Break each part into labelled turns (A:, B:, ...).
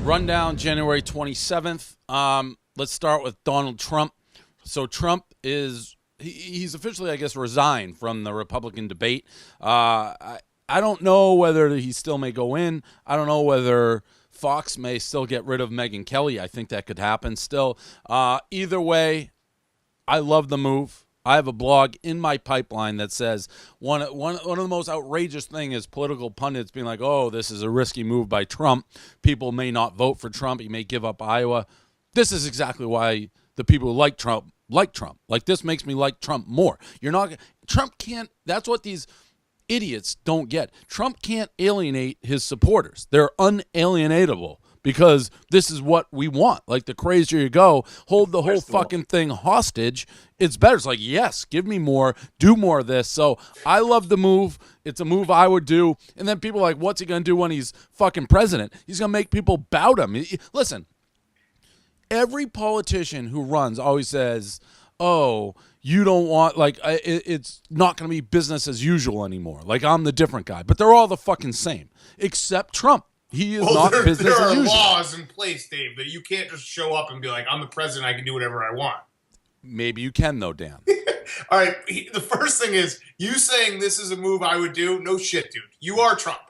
A: Rundown January 27th. Let's start with Donald Trump. So Trump he's officially, I guess, resigned from the Republican debate. I don't know whether he still may go in. I don't know whether Fox may still get rid of Megyn Kelly. I think that could happen still. Either way, I love the move. I have a blog in my pipeline that says one of the most outrageous things is political pundits being like, oh, this is a risky move by Trump. People may not vote for Trump. He may give up Iowa. This is exactly why the people who like Trump like Trump. Like, this makes me like Trump more. Trump can't, that's what these idiots don't get. Trump can't alienate his supporters. They're unalienatable. Because this is what we want. Like, the crazier you go, hold the whole fucking thing hostage, it's better. It's like, yes, give me more, do more of this. So I love the move. It's a move I would do. And then people are like, what's he going to do when he's fucking president? He's going to make people bout him. Listen, every politician who runs always says, oh, you don't want, like, it's not going to be business as usual anymore. Like, I'm the different guy. But they're all the fucking same, except Trump. He is not business as usual.
B: There are laws in place, Dave, that you can't just show up and be like, I'm the president, I can do whatever I want.
A: Maybe you can, though, Dan.
B: All right, the first thing is, you saying this is a move I would do? No shit, dude. You are Trump.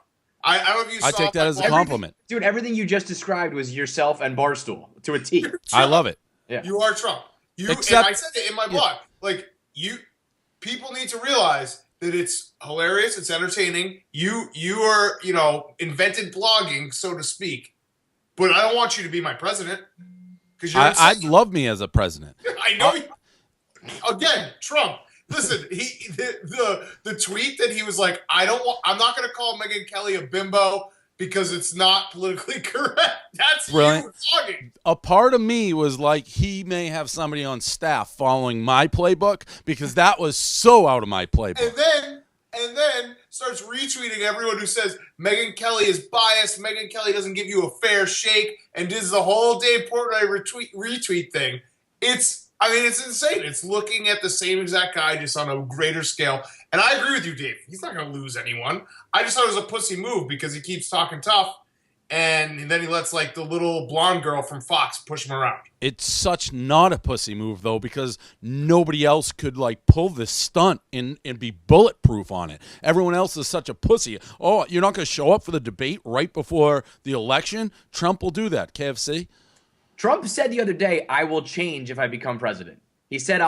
B: I don't know if you saw
A: I take that as a compliment.
C: Dude, everything you just described was yourself and Barstool to a T.
A: I love it.
B: Yeah. You are Trump. And I said it in my blog. Like, people need to realize that it's hilarious, it's entertaining. You are, invented blogging, so to speak. But I don't want you to be my president.
A: I'd love me as a president.
B: I know. Again, Trump. Listen, the tweet that he was like, I'm not going to call Megyn Kelly a bimbo because it's not politically correct. That's
A: brilliant.
B: You blogging.
A: A part of me was like, he may have somebody on staff following my playbook, because that was so out of my playbook.
B: And then starts retweeting everyone who says Megyn Kelly is biased, Megyn Kelly doesn't give you a fair shake, and does the whole Dave Portnoy retweet thing. It's insane. It's looking at the same exact guy, just on a greater scale. And I agree with you, Dave. He's not going to lose anyone. I just thought it was a pussy move because he keeps talking tough, and then he lets, like, the little blonde girl from Fox push him around.
A: It's such not a pussy move, though, because nobody else could, like, pull this stunt and be bulletproof on it. Everyone else is such a pussy. Oh, you're not going to show up for the debate right before the election? Trump will do that. KFC?
C: Trump said the other day, I will change if I become president. He said,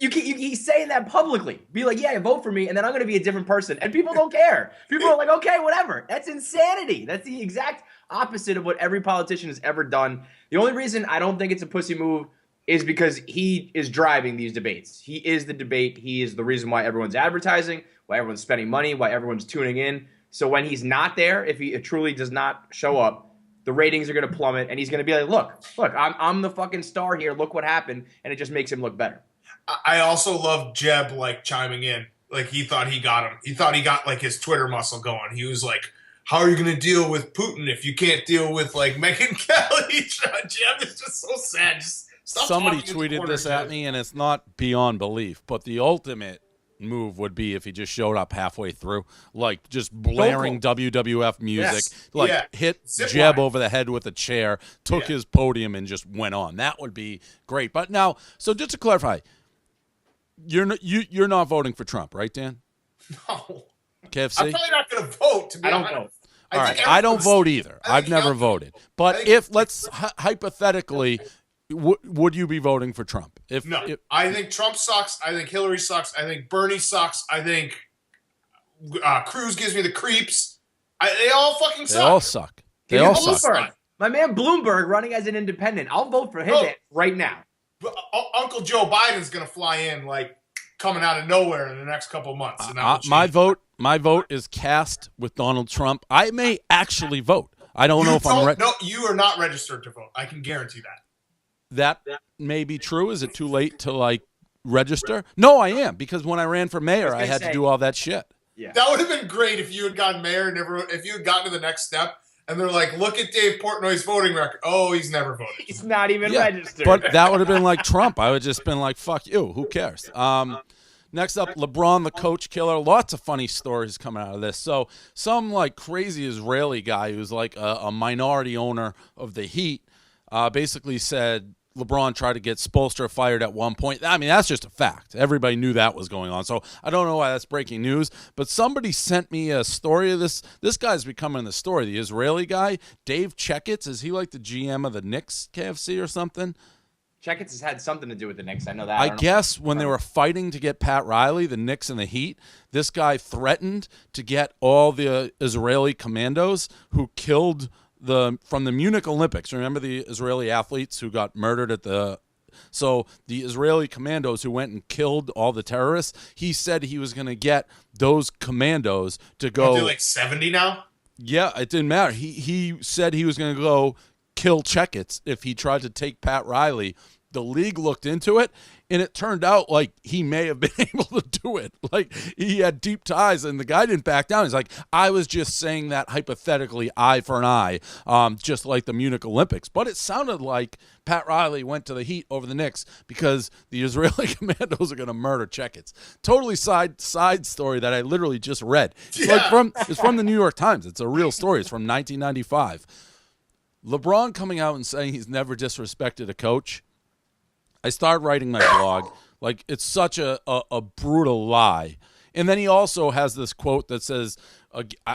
C: he's saying that publicly. Be like, yeah, vote for me, and then I'm going to be a different person. And people don't care. People are like, okay, whatever. That's insanity. That's the exact opposite of what every politician has ever done. The only reason I don't think it's a pussy move is because he is driving these debates. He is the debate. He is the reason why everyone's advertising, why everyone's spending money, why everyone's tuning in. So when he's not there, if he truly does not show up, the ratings are going to plummet, and he's going to be like, look, I'm the fucking star here. Look what happened, and it just makes him look better.
B: I also love Jeb, like, chiming in. Like, he thought he got him. He thought he got, like, his Twitter muscle going. He was like, how are you going to deal with Putin if you can't deal with, like, Megyn Kelly? Jeb is just so sad. Just stop.
A: Somebody tweeted this at me, and it's not beyond belief, but the ultimate move would be if he just showed up halfway through, like, just blaring WWF music, hit Jeb over the head with a chair, took his podium, and just went on. That would be great. But now, so just to clarify, you're not voting for Trump, right, Dan?
B: No.
A: KFC?
B: I'm probably not going to vote, to be honest.
C: I don't vote.
A: All right, I don't vote either. I've never voted. But if, let's hypothetically, would you be voting for Trump?
B: I think Trump sucks. I think Hillary sucks. I think Bernie sucks. I think Cruz gives me the creeps. They all fucking suck.
A: They all suck. They all suck.
C: My man Bloomberg running as an independent. I'll vote for him right now.
B: Uncle Joe Biden's going to fly in, like, coming out of nowhere in the next couple of months. And
A: my vote is cast with Donald Trump. I may actually vote. I don't know if I'm ready.
B: No, you are not registered to vote. I can guarantee that.
A: That may be true. Is it too late to, like, register? No, I am, because when I ran for mayor, I had to do all that shit.
B: Yeah. That would have been great if you had gotten mayor and if you had gotten to the next step and they're like, look at Dave Portnoy's voting record. Oh, he's never voted.
C: He's not even registered.
A: But that would have been like Trump. I would have just been like, fuck you. Who cares? Next up, LeBron, the coach killer. Lots of funny stories coming out of this. So some like crazy Israeli guy who's like a minority owner of the Heat basically said LeBron tried to get Spoelstra fired at one point. I mean, that's just a fact. Everybody knew that was going on. So I don't know why that's breaking news. But somebody sent me a story of this. This guy's becoming the story. The Israeli guy, Dave Checkitz. Is he like the GM of the Knicks KFC or something?
C: Checkitz has had something to do with the Knicks. I know that.
A: I guess when they were fighting to get Pat Riley, the Knicks and the Heat, this guy threatened to get all the Israeli commandos who killed from the Munich Olympics. Remember the Israeli athletes who got murdered at the Israeli commandos who went and killed all the terrorists. He said he was going to get those commandos to go.
B: They're like 70 now?
A: Yeah, it didn't matter. He said he was going to go kill Checkitz if he tried to take Pat Riley. The league looked into it, and it turned out like he may have been able to do it. Like he had deep ties, and the guy didn't back down. He's like, I was just saying that hypothetically, eye for an eye, just like the Munich Olympics. But it sounded like Pat Riley went to the Heat over the Knicks because the Israeli commandos are going to murder Checkitz. Totally side story that I literally just read. It's from the New York Times. It's a real story. It's from 1995. LeBron coming out and saying he's never disrespected a coach. I started writing my blog. Like, it's such a brutal lie. And then he also has this quote that says,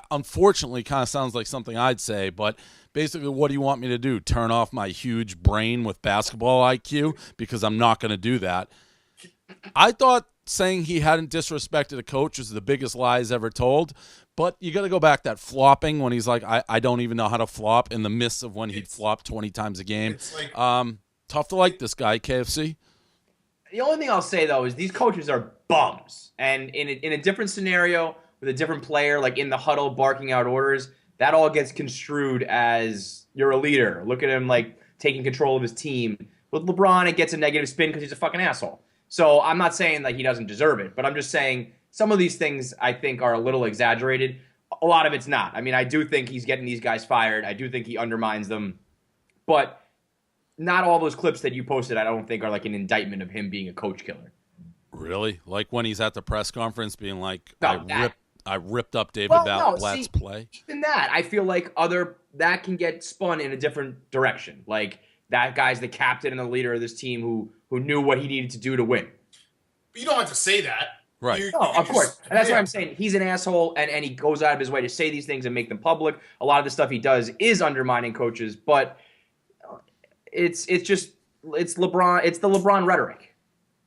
A: unfortunately, kind of sounds like something I'd say, but basically, what do you want me to do? Turn off my huge brain with basketball IQ? Because I'm not going to do that. I thought saying he hadn't disrespected a coach was the biggest lies ever told. But you got to go back that flopping when he's like, I don't even know how to flop in the midst of when he'd flop 20 times a game.
B: It's like,
A: Tough to like this guy, KFC.
C: The only thing I'll say, though, is these coaches are bums. And in a different scenario with a different player, like in the huddle barking out orders, that all gets construed as you're a leader. Look at him like taking control of his team. With LeBron, it gets a negative spin because he's a fucking asshole. So I'm not saying that he doesn't deserve it, but I'm just saying some of these things I think are a little exaggerated. A lot of it's not. I mean, I do think he's getting these guys fired. I do think he undermines them. But not all those clips that you posted, I don't think, are like an indictment of him being a coach killer.
A: Really? Like when he's at the press conference being like,
C: No,
A: I ripped up David Blatt's play.
C: Even that, I feel like that can get spun in a different direction. Like that guy's the captain and the leader of this team who knew what he needed to do to win.
B: But you don't have to say that.
A: Right.
C: Of course. And that's what I'm saying. He's an asshole, and he goes out of his way to say these things and make them public. A lot of the stuff he does is undermining coaches, but it's LeBron. It's the LeBron rhetoric.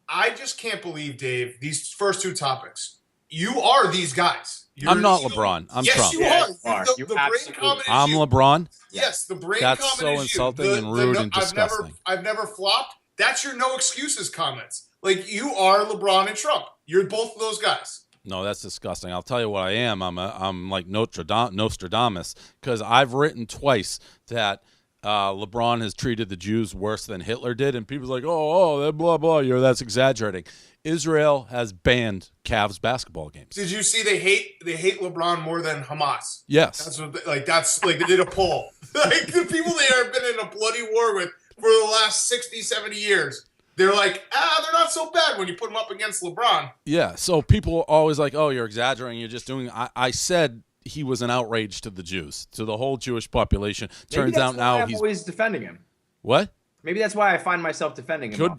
B: I just can't believe, Dave, these first two topics. You are these guys.
A: I'm not LeBron. I'm
B: yes,
A: Trump.
B: You
C: Yes,
B: are. The brain comment is
A: I'm
B: you.
A: LeBron.
B: Yes, the brain
A: That's
B: comment
A: so
B: is
A: insulting
B: you.
A: and rude and disgusting.
B: I've never flopped. That's your no excuses comments. Like, you are LeBron and Trump. You're both of those guys.
A: No, that's disgusting. I'll tell you what I am. I'm like Nostradamus because I've written twice that LeBron has treated the Jews worse than Hitler did, and people's like, that blah blah. That's exaggerating. Israel has banned Cavs basketball games.
B: Did you see they hate LeBron more than Hamas?
A: Yes.
B: That's like they did a poll. Like the people they have been in a bloody war with for the last 60, 70 years. They're like, they're not so bad when you put them up against LeBron.
A: Yeah. So people are always like, you're exaggerating. You're just doing. I said he was an outrage to the Jews, to the whole Jewish population. Turns out now he's
C: always defending him.
A: What?
C: Maybe that's why I find myself defending him.
A: Could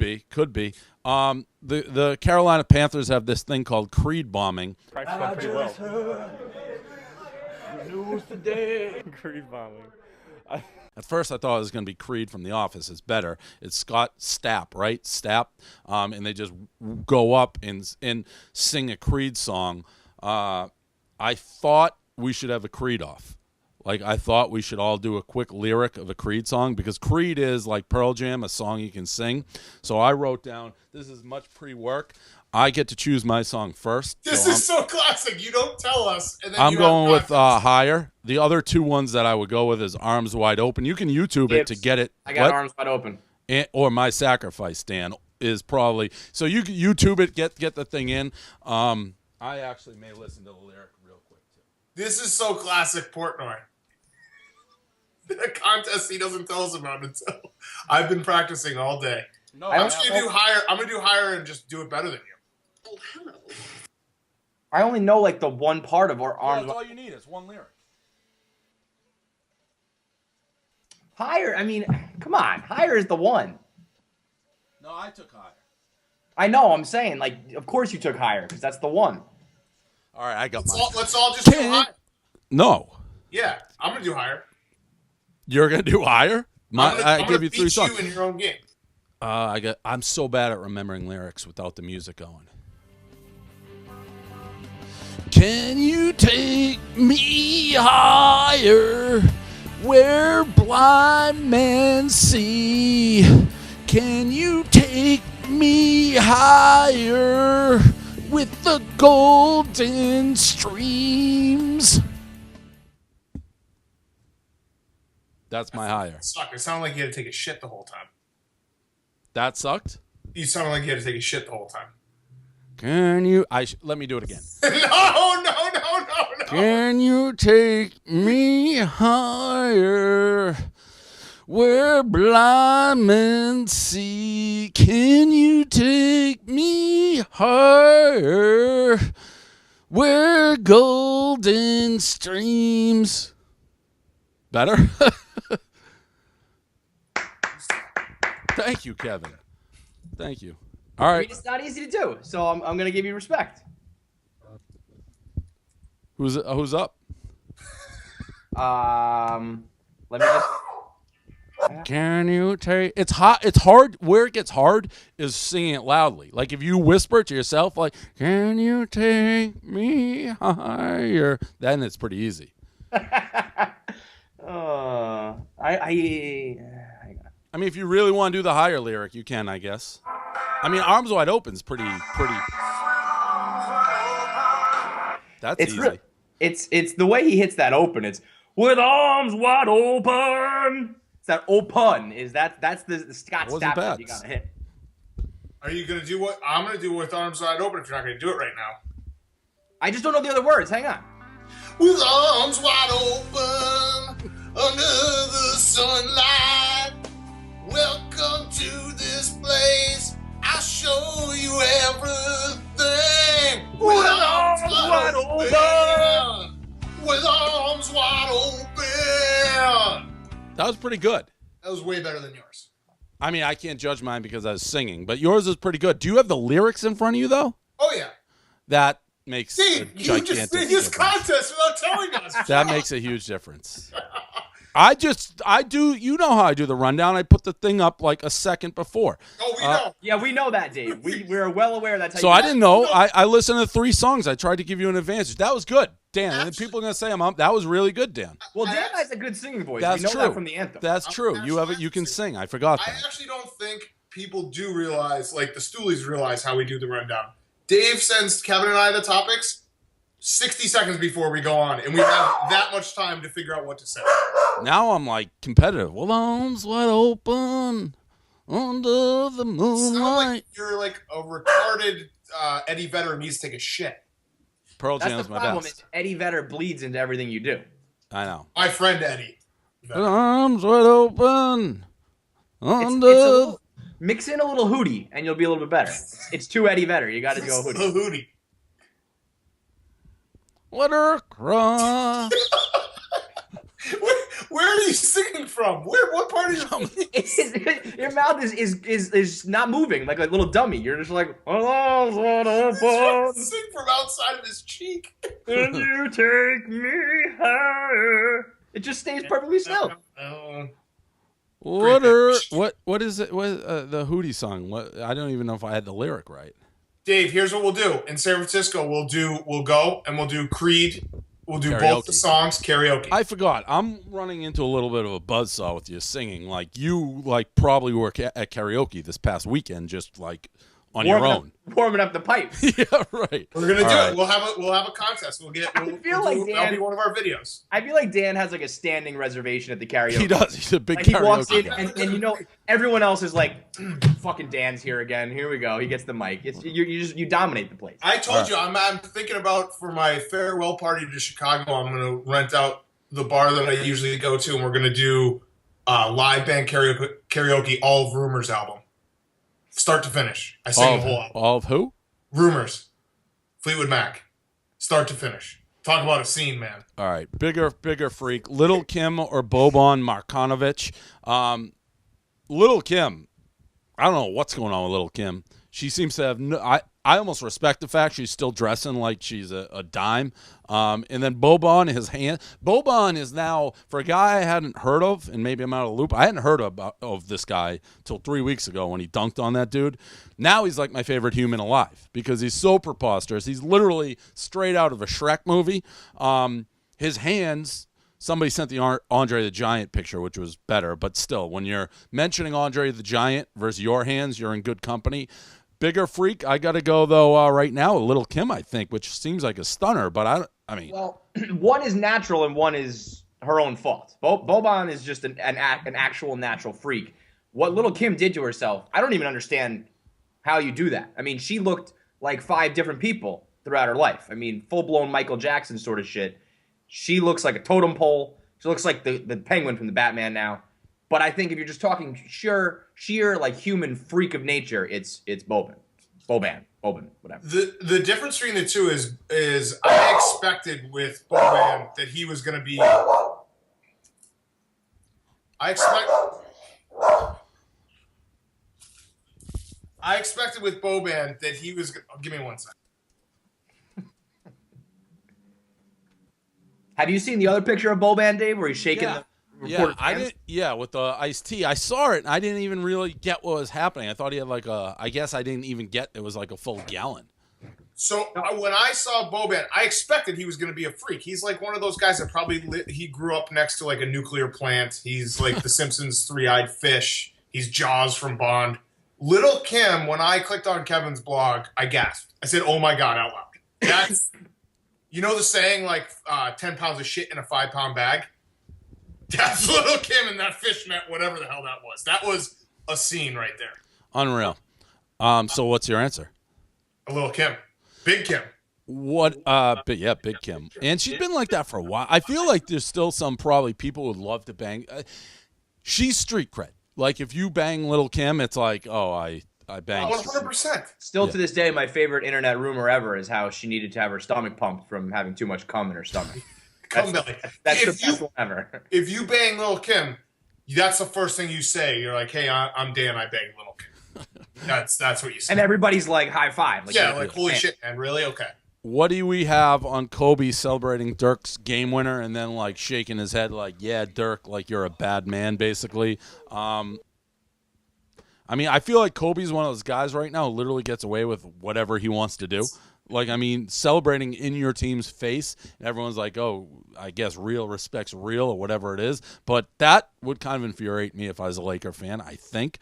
A: be. The Carolina Panthers have this thing called creed bombing.
D: Creed bombing.
A: At first, I thought it was going to be Creed from The Office. It's better. It's Scott Stapp, right? Stapp. And they just go up and sing a Creed song. I thought we should have a Creed off. Like, I thought we should all do a quick lyric of a Creed song because Creed is like Pearl Jam, a song you can sing. So I wrote down, this is much pre-work. I get to choose my song first.
B: This is so classic. You don't tell us. And then
A: I'm going with Higher. The other two ones that I would go with is Arms Wide Open. You can YouTube it to get it.
C: I got Arms Wide Open.
A: Or My Sacrifice, Dan, is probably. So you can YouTube it, get the thing in. I actually may listen to the lyric real quick, too.
B: This is so classic Portnoy. The contest he doesn't tell us about until I've been practicing all day.
A: No,
B: I'm just gonna do higher. I'm gonna do higher and just do it better than you.
D: Oh, hello.
C: I only know like the one part of our
A: Well,
C: arms.
A: that's all you need. It's one lyric.
C: Higher. I mean, come on. Higher is the one.
A: No, I took higher.
C: I know. I'm saying, like, of course you took higher because that's the one.
A: All right, I got mine.
B: Let's all just do higher.
A: No.
B: Yeah, I'm gonna do higher.
A: You're gonna do higher? I give you 3 songs.
B: You in your own game.
A: I'm so bad at remembering lyrics without the music going. Can you take me higher where blind men see? Can you take me higher with the golden streams? That's my higher.
B: Suck. It sounded like you had to take a shit the whole time.
A: That sucked?
B: You sounded like you had to take a shit the whole time.
A: Can you... let me do it again.
B: No.
A: Can you take me higher where blind men see? Can you take me higher where golden streams? Better? Thank you, Kevin. Thank you. All
C: I
A: right.
C: mean, it's not easy to do, so I'm going to give you respect.
A: Who's up?
C: Let me just.
A: Can you take? It's hot. It's hard. Where it gets hard is singing it loudly. Like if you whisper it to yourself, like "Can you take me higher?" Then it's pretty easy. I mean, if you really want to do the higher lyric, you can, I guess. I mean, Arms Wide Open is pretty. That's easy.
C: Really, it's the way he hits that open. It's with arms wide open. It's that open. That's the Scott Stapp that you gotta hit.
B: Are you gonna do what I'm gonna do with Arms Wide Open if you're not gonna do it right now?
C: I just don't know the other words. Hang on.
B: With arms wide open under the sunlight. Welcome to this place. I'll show you everything. With arms wide open. With arms wide open.
A: That was pretty good.
B: That was way better than yours.
A: I mean, I can't judge mine because I was singing, but yours is pretty good. Do you have the lyrics in front of you, though?
B: Oh, yeah.
A: That makes
B: Steve,
A: a
B: you
A: gigantic
B: just did this
A: difference.
B: contest without telling us.
A: That makes a huge difference. I do, you know how I do the rundown. I put the thing up like a second before.
B: Oh, we know.
C: Yeah, we know that, Dave. We're well aware that's how
A: So
C: you
A: I didn't know. I listened to 3 songs. I tried to give you an advantage. That was good, Dan. And people are going to say that was really good, Dan.
C: Well, Dan has a good singing voice.
A: That's
C: we know
A: true.
C: that from the anthem.
A: That's true. You can sing. I forgot
B: I
A: that.
B: actually don't think people do realize, like the Stoolies realize how we do the rundown. Dave sends Kevin and I the topics 60 seconds before we go on, and we have that much time to figure out what to say.
A: Now I'm like competitive. Well, arms wide open under the
B: Sound
A: moonlight.
B: like you're like a retarded Eddie Vedder and needs to take a shit.
A: Pearl
C: That's
A: Jam's
C: the
A: my
C: problem.
A: best.
C: Is Eddie Vedder bleeds into everything you do.
A: I know.
B: My friend Eddie.
A: With arms wide open under.
C: It's a little, mix in a little Hootie, and you'll be a little bit better. It's too Eddie Vedder. You got to go
B: The
C: Hootie.
B: Hootie.
A: Let her cry.
B: Where are you singing from? What part of your
C: Your mouth is not moving like a little dummy. You're just like,
B: sing from outside of his cheek?
C: Can you take me higher? It just stays perfectly still.
A: What is it? The Hootie song? What? I don't even know if I had the lyric right.
B: Dave, here's what we'll do. In San Francisco, we'll go and we'll do Creed. We'll do
A: Karaoke.
B: both the songs karaoke.
A: I forgot. I'm running into a little bit of a buzzsaw with you singing. Like you, probably were at karaoke this past weekend, just like on your own.
C: Warming up the pipe.
A: Yeah, right.
B: We're gonna do
A: All
B: it.
A: right.
B: We'll have a contest.
C: I feel like Dan-
B: that'll be one of our videos.
C: I feel like Dan has like a standing reservation at the karaoke.
A: He does. He's a big
C: Like he walks
A: karaoke
C: in,
A: guy.
C: and you know everyone else is like, "Fucking Dan's here again. Here we go. He gets the mic. You dominate the place."
B: I told you I'm thinking about for my farewell party to Chicago. I'm gonna rent out the bar that I usually go to, and we're gonna do live band karaoke all of Rumors album, start to finish. I sing the whole album.
A: All of who?
B: Rumors. Fleetwood Mac. Start to finish. Talk about a scene, man.
A: All right, bigger freak. Little Kim or Boban Marjanovic. Little Kim, I don't know what's going on with Little Kim. She seems to have I almost respect the fact she's still dressing like she's a dime. And then Boban, his hand. Boban is now, for a guy I hadn't heard of, and maybe I'm out of the loop, I hadn't heard of this guy till 3 weeks ago when he dunked on that dude. Now he's like my favorite human alive because he's so preposterous. He's literally straight out of a Shrek movie. His hands, somebody sent the Andre the Giant picture, which was better, but still, when you're mentioning Andre the Giant versus your hands, you're in good company. Bigger freak, I got to go, though, right now, a Little Kim, I think, which seems like a stunner, but I mean.
C: Well, one is natural and one is her own fault. Boban is just an actual natural freak. What Little Kim did to herself, I don't even understand how you do that. I mean, she looked like 5 different people throughout her life. I mean, full-blown Michael Jackson sort of shit. She looks like a totem pole. She looks like the penguin from the Batman now. But I think if you're just talking sheer like human freak of nature, it's Boban, whatever.
B: The difference between the two is I expected with Boban that he was going to be. I expected with Boban that he was. Oh, give me 1 second.
C: Have you seen the other picture of Boban, Dave, where he's shaking the
A: I didn't. Yeah, with the iced tea, I saw it. And I didn't even really get what was happening. I thought he had like I guess I didn't even get it was like a full gallon.
B: So when I saw Boban, I expected he was going to be a freak. He's like one of those guys that probably he grew up next to like a nuclear plant. He's like the Simpsons' three-eyed fish. He's Jaws from Bond. Little Kim, when I clicked on Kevin's blog, I gasped. I said, "Oh my God!" out loud. That's you know the saying like 10 pounds of shit in a 5-pound bag. That's Little Kim in that fishnet, whatever the hell that was. That was a scene right there.
A: Unreal. So what's your answer?
B: A Little Kim. Big Kim.
A: What? Big Kim. And she's been like that for a while. I feel like there's still some probably people would love to bang. She's street cred. Like if you bang Little Kim, it's like, oh, I banged.
B: 100%.
C: Still to this day, my favorite internet rumor ever is how she needed to have her stomach pumped from having too much cum in her stomach.
B: Cum belly.
C: That's the best one ever.
B: If you bang Little Kim, that's the first thing you say. You're like, "Hey, I'm Dan. I banged Little Kim." That's what you say.
C: And everybody's like high five. Like,
B: yeah, like holy shit, man. Really? Okay.
A: What do we have on Kobe celebrating Dirk's game winner and then like shaking his head like, yeah, Dirk, like you're a bad man, basically. I mean, I feel like Kobe's one of those guys right now who literally gets away with whatever he wants to do. Like, I mean, celebrating in your team's face, and everyone's like, oh, I guess real respect's real or whatever it is. But that would kind of infuriate me if I was a Laker fan, I think.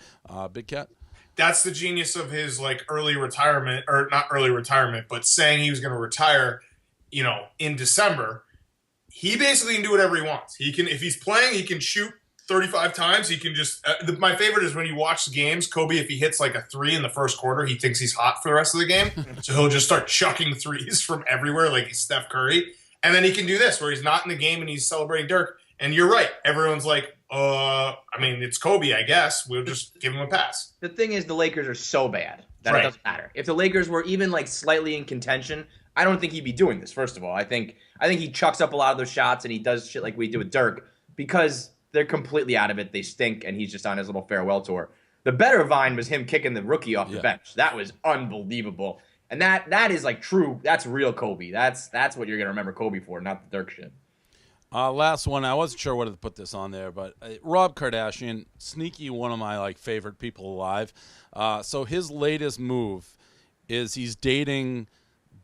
A: Big Cat?
B: That's the genius of his, like, early retirement, or not early retirement, but saying he was going to retire, in December. He basically can do whatever he wants. He can, if he's playing, he can shoot 35 times. He can just my favorite is when you watch the games, Kobe, if he hits like a 3 in the first quarter, he thinks he's hot for the rest of the game. So he'll just start chucking threes from everywhere like he's Steph Curry. And then he can do this where he's not in the game and he's celebrating Dirk. And you're right. Everyone's like, I mean, it's Kobe, I guess. We'll just give him a pass.
C: The thing is, the Lakers are so bad that
B: Right.
C: It doesn't matter. If the Lakers were even like slightly in contention, I don't think he'd be doing this, first of all. I think he chucks up a lot of those shots and he does shit like we do with Dirk because they're completely out of it. They stink, and he's just on his little farewell tour. The better vine was him kicking the rookie off the bench. That was unbelievable. And that is like true. That's real Kobe. That's what you're going to remember Kobe for, not the Dirk shit.
A: Last one. I wasn't sure whether to put this on there, but Rob Kardashian, sneaky one of my like favorite people alive. So his latest move is he's dating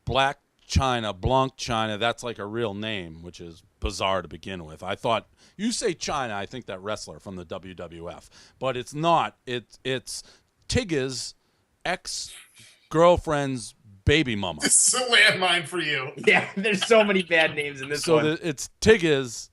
A: Blac Chyna. That's like a real name, which is bizarre to begin with. I thought you say China, I think that wrestler from the WWF, but it's not. It's Tigger's ex-girlfriend's baby mama.
B: This is a landmine for you.
C: Yeah, there's so many bad names in this one.
A: So it's Tigger's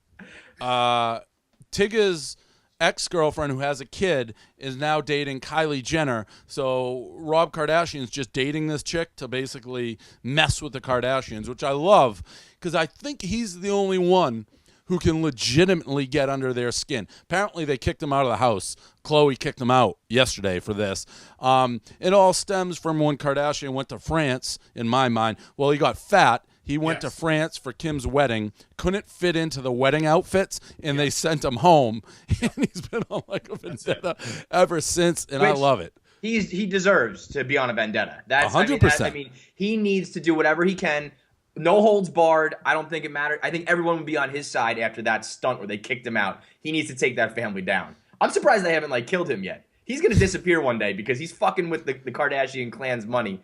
A: ex-girlfriend who has a kid is now dating Kylie Jenner. So Rob Kardashian's just dating this chick to basically mess with the Kardashians, which I love because I think he's the only one who can legitimately get under their skin. Apparently, they kicked him out of the house. Khloe kicked him out yesterday for this. It all stems from when Kardashian went to France, in my mind. Well, he got fat. He went to France for Kim's wedding, couldn't fit into the wedding outfits, and they sent him home. And he's been on like a vendetta ever since, and I love it.
C: He deserves to be on a vendetta. That's
A: 100%.
C: I mean, he needs to do whatever he can. No holds barred. I don't think it matters. I think everyone would be on his side after that stunt where they kicked him out. He needs to take that family down. I'm surprised they haven't killed him yet. He's gonna disappear one day because he's fucking with the Kardashian clan's money.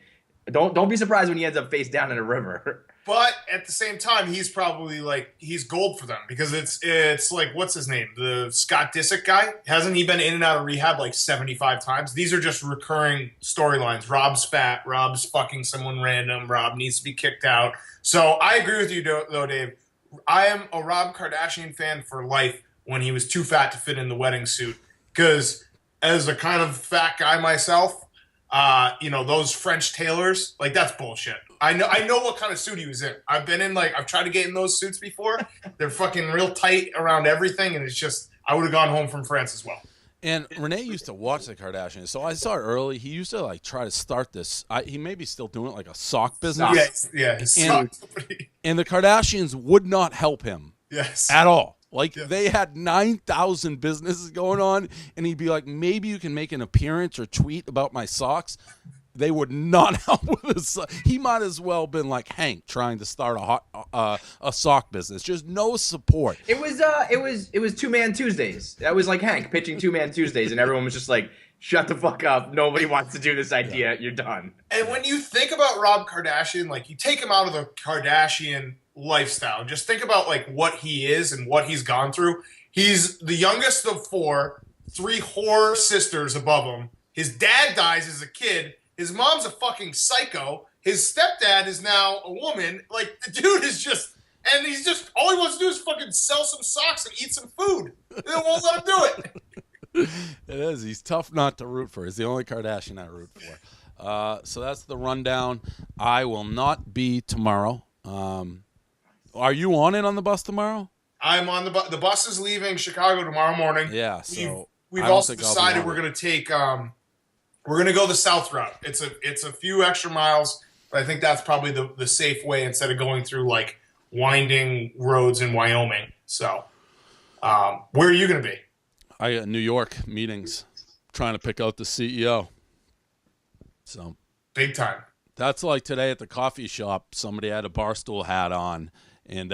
C: Don't be surprised when he ends up face down in a river.
B: But at the same time, he's probably he's gold for them because it's what's his name? The Scott Disick guy? Hasn't he been in and out of rehab 75 times? These are just recurring storylines. Rob's fat. Rob's fucking someone random. Rob needs to be kicked out. So I agree with you, though, Dave. I am a Rob Kardashian fan for life when he was too fat to fit in the wedding suit. Because as a kind of fat guy myself, those French tailors, that's bullshit. I know what kind of suit he was in. I've been in I've tried to get in those suits before. They're fucking real tight around everything, and it's just I would have gone home from France as well.
A: And Renee used to watch the Kardashians, so I saw it early. He used to try to start this. He may be still doing it, a sock business.
B: Yeah, his socks.
A: And the Kardashians would not help him.
B: Yes.
A: At all. They had 9,000 businesses going on, and he'd be like, maybe you can make an appearance or tweet about my socks. They would not help with his. He might as well been like Hank trying to start a sock business. Just no support.
C: It was 2-Man Tuesdays. That was like Hank pitching 2-Man Tuesdays, and everyone was just like, "Shut the fuck up! Nobody wants to do this idea. You're done."
B: And when you think about Rob Kardashian, you take him out of the Kardashian lifestyle. Just think about what he is and what he's gone through. He's the youngest of 4, 3 whore sisters above him. His dad dies as a kid. His mom's a fucking psycho. His stepdad is now a woman. The dude is just, and he's just, all he wants to do is fucking sell some socks and eat some food. They won't let him do it.
A: It is. He's tough not to root for. He's the only Kardashian I root for. So that's the rundown. I will not be tomorrow. Are you on it on the bus tomorrow?
B: I'm on the bus. The bus is leaving Chicago tomorrow morning.
A: Yeah. So
B: we've also decided we're going to take. We're going to go the south route. It's a few extra miles, but I think that's probably the safe way instead of going through winding roads in Wyoming. So, where are you going to be?
A: I got New York meetings, trying to pick out the CEO. So
B: big time.
A: That's today at the coffee shop. Somebody had a Barstool hat on, and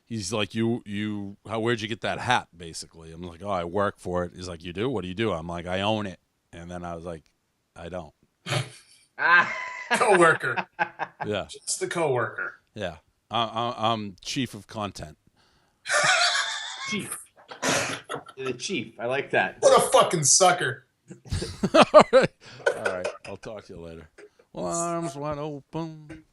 A: he's like, where'd you get that hat? Basically, I'm like, oh, I work for it. He's like, you do? What do you do? I'm like, I own it. And then I was like, I don't.
B: Co-worker.
A: Yeah.
B: Just the co-worker.
A: Yeah. I'm chief of content.
C: Chief. You're the chief. I like that.
B: What a fucking sucker.
A: All right. I'll talk to you later. Well, arms wide open.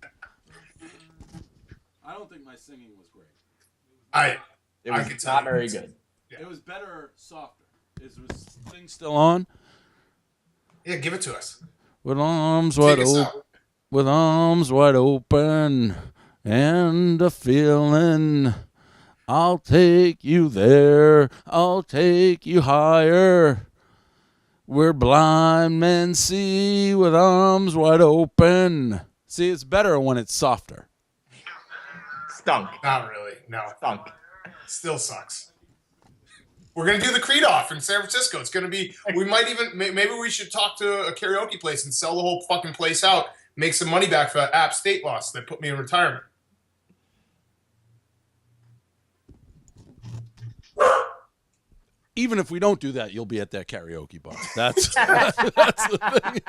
A: I don't think my singing was great.
C: It was not very good.
A: Yeah. It was better softer. Is this thing still on?
B: Yeah, give it to us.
A: With arms wide open, with arms wide open, and a feeling, I'll take you there, I'll take you higher. Where blind men see with arms wide open. See, it's better when it's softer.
C: Stunk.
B: Not really. No.
C: Stunk.
B: Still sucks. We're going to do the Creed off in San Francisco. It's going to be, maybe we should talk to a karaoke place and sell the whole fucking place out, make some money back for that App State loss that put me in retirement.
A: Even if we don't do that, you'll be at that karaoke bar. That's the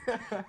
A: thing.